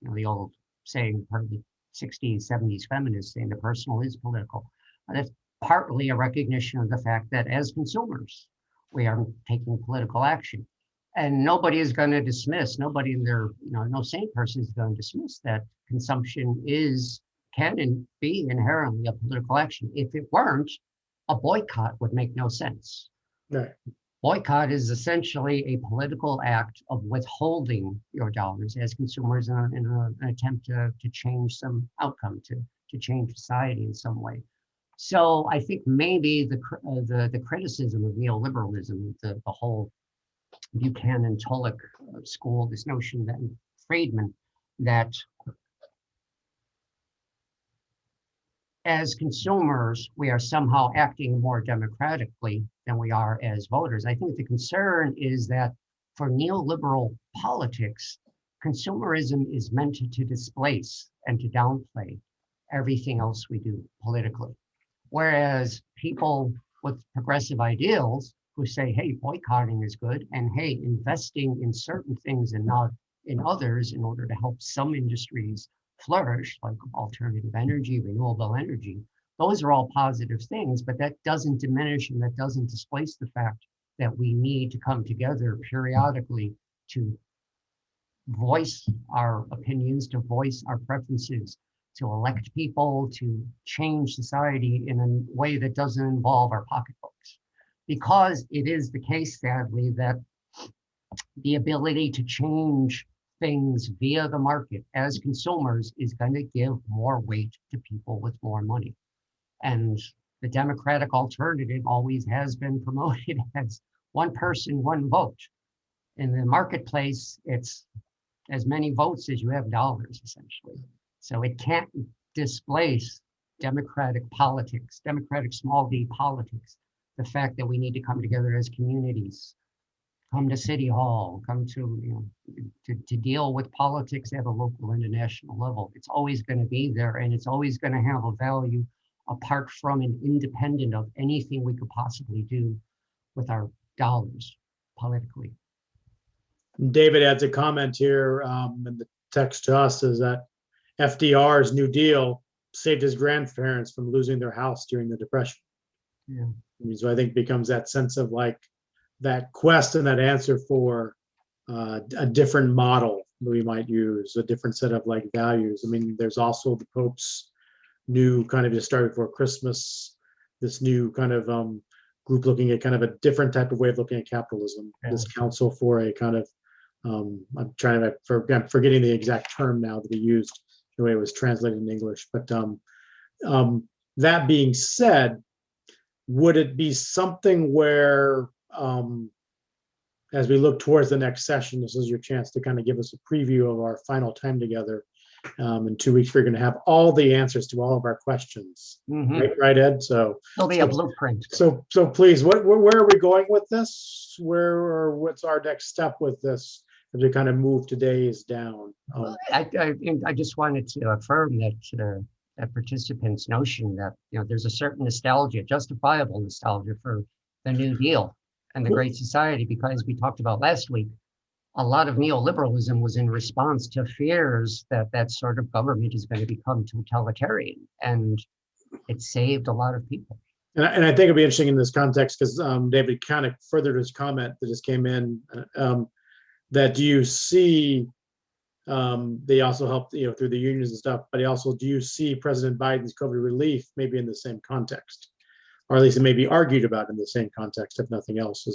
You know, the old saying, heard the 60s, 70s feminists saying the personal is political. And that's partly a recognition of the fact that as consumers, we are taking political action. And nobody is going to dismiss, nobody in their, no sane person is going to dismiss that consumption can and be inherently a political action. If it weren't, a boycott would make no sense.
Right.
Boycott is essentially a political act of withholding your dollars as consumers in an attempt to change some outcome, to change society in some way. So I think maybe the criticism of neoliberalism, the whole Buchanan Tulloch school, this notion that Friedman, that as consumers, we are somehow acting more democratically than we are as voters. I think the concern is that for neoliberal politics, consumerism is meant to displace and to downplay everything else we do politically. Whereas people with progressive ideals who say, hey, boycotting is good, and hey, investing in certain things and not in others in order to help some industries flourish, like alternative energy, renewable energy, those are all positive things, but that doesn't diminish and that doesn't displace the fact that we need to come together periodically to voice our opinions, to voice our preferences, to elect people, to change society in a way that doesn't involve our pocketbooks. Because it is the case, sadly, that the ability to change things via the market as consumers is going to give more weight to people with more money. And the democratic alternative always has been promoted as one person, one vote. In the marketplace, it's as many votes as you have dollars, essentially. So it can't displace democratic politics, democratic small d politics, the fact that we need to come together as communities, come to City Hall, come to, to deal with politics at a local and a national level. It's always going to be there, and it's always going to have a value apart from and independent of anything we could possibly do with our dollars politically.
David adds a comment here in the text to us is that FDR's New Deal saved his grandparents from losing their house during the Depression.
Yeah.
So I think it becomes that sense of like that quest and that answer for a different model that we might use, a different set of like values. I mean, there's also the Pope's new kind of just started before Christmas, this new kind of group looking at kind of a different type of way of looking at capitalism. Yeah. This council for a kind of, I'm forgetting the exact term now that he used, the way it was translated in English. But that being said, would it be something where, as we look towards the next session, this is your chance to kind of give us a preview of our final time together. In 2 weeks, we're going to have all the answers to all of our questions. Mm-hmm. Right, Ed? So
there'll be a blueprint.
So please, where are we going with this? What's our next step with this as we kind of move today's down?
I just wanted to affirm that that participants' notion that there's a certain nostalgia, justifiable nostalgia for the New Deal and the Great Society, because we talked about last week, a lot of neoliberalism was in response to fears that that sort of government is going to become totalitarian, and it saved a lot of people.
And I think it'd be interesting in this context because David kind of furthered his comment that just came in. That do you see? They also helped, through the unions and stuff. But do you see President Biden's COVID relief maybe in the same context, or at least it may be argued about in the same context, if nothing else?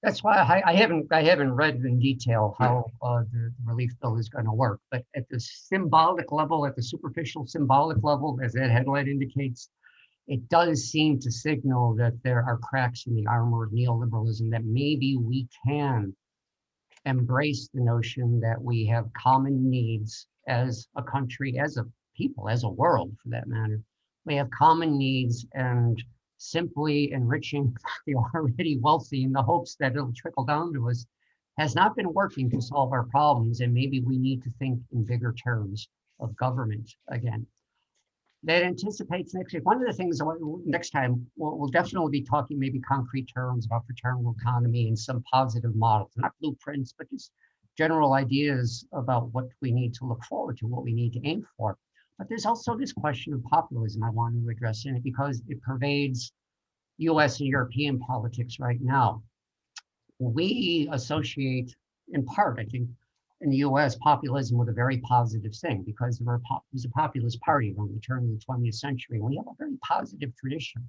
That's why I haven't read in detail how the relief bill is going to work. But at the symbolic level, at the superficial symbolic level, as that headline indicates, it does seem to signal that there are cracks in the armor of neoliberalism, that maybe we can embrace the notion that we have common needs as a country, as a people, as a world for that matter. We have common needs, and simply enriching the already wealthy in the hopes that it'll trickle down to us has not been working to solve our problems, and maybe we need to think in bigger terms of government again. That anticipates next week. One of the things next time we'll definitely be talking maybe concrete terms about fraternal economy and some positive models, not blueprints, but just general ideas about what we need to look forward to, what we need to aim for. But there's also this question of populism I want to address in it because it pervades US and European politics right now. We associate, in part, I think, in the US, populism with a very positive thing because there was a populist party around the turn of the 20th century. And we have a very positive tradition.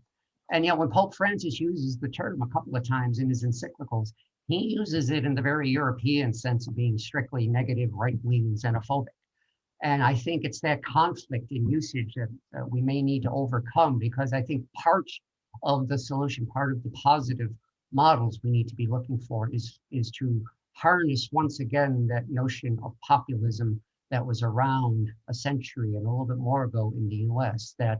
And yet when Pope Francis uses the term a couple of times in his encyclicals, he uses it in the very European sense of being strictly negative, right-wing, xenophobic. And I think it's that conflict in usage that we may need to overcome because I think part of the solution, part of the positive models we need to be looking for is to harness once again that notion of populism that was around a century and a little bit more ago in the US, that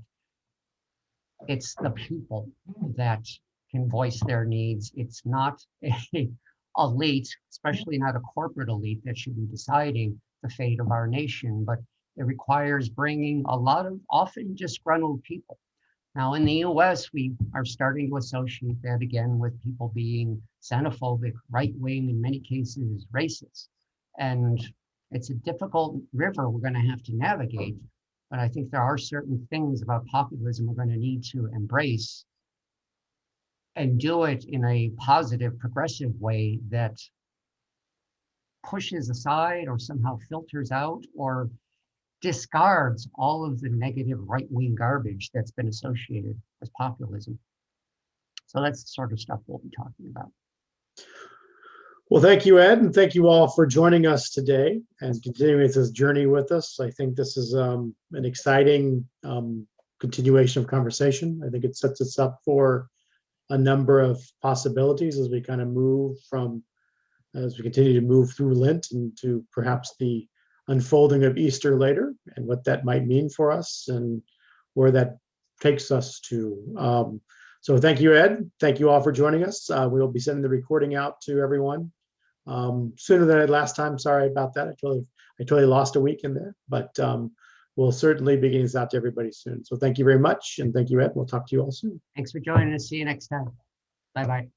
it's the people that can voice their needs. It's not a elite, especially not a corporate elite, that should be deciding the fate of our nation, but it requires bringing a lot of often disgruntled people. Now, in the US, we are starting to associate that again with people being xenophobic, right-wing, in many cases racist. And it's a difficult river we're going to have to navigate. But I think there are certain things about populism we're going to need to embrace and do it in a positive, progressive way that pushes aside or somehow filters out or discards all of the negative right-wing garbage that's been associated with populism. So that's the sort of stuff we'll be talking about.
Well, thank you, Ed, and thank you all for joining us today and continuing this journey with us. I think this is an exciting continuation of conversation. I think it sets us up for a number of possibilities as we kind of as we continue to move through Lent and to perhaps the unfolding of Easter later and what that might mean for us and where that takes us to. So thank you, Ed. Thank you all for joining us. We'll be sending the recording out to everyone sooner than last time. Sorry about that. I totally lost a week in there, but we'll certainly be getting this out to everybody soon. So thank you very much. And thank you, Ed. We'll talk to you all soon.
Thanks for joining us. See you next time. Bye-bye.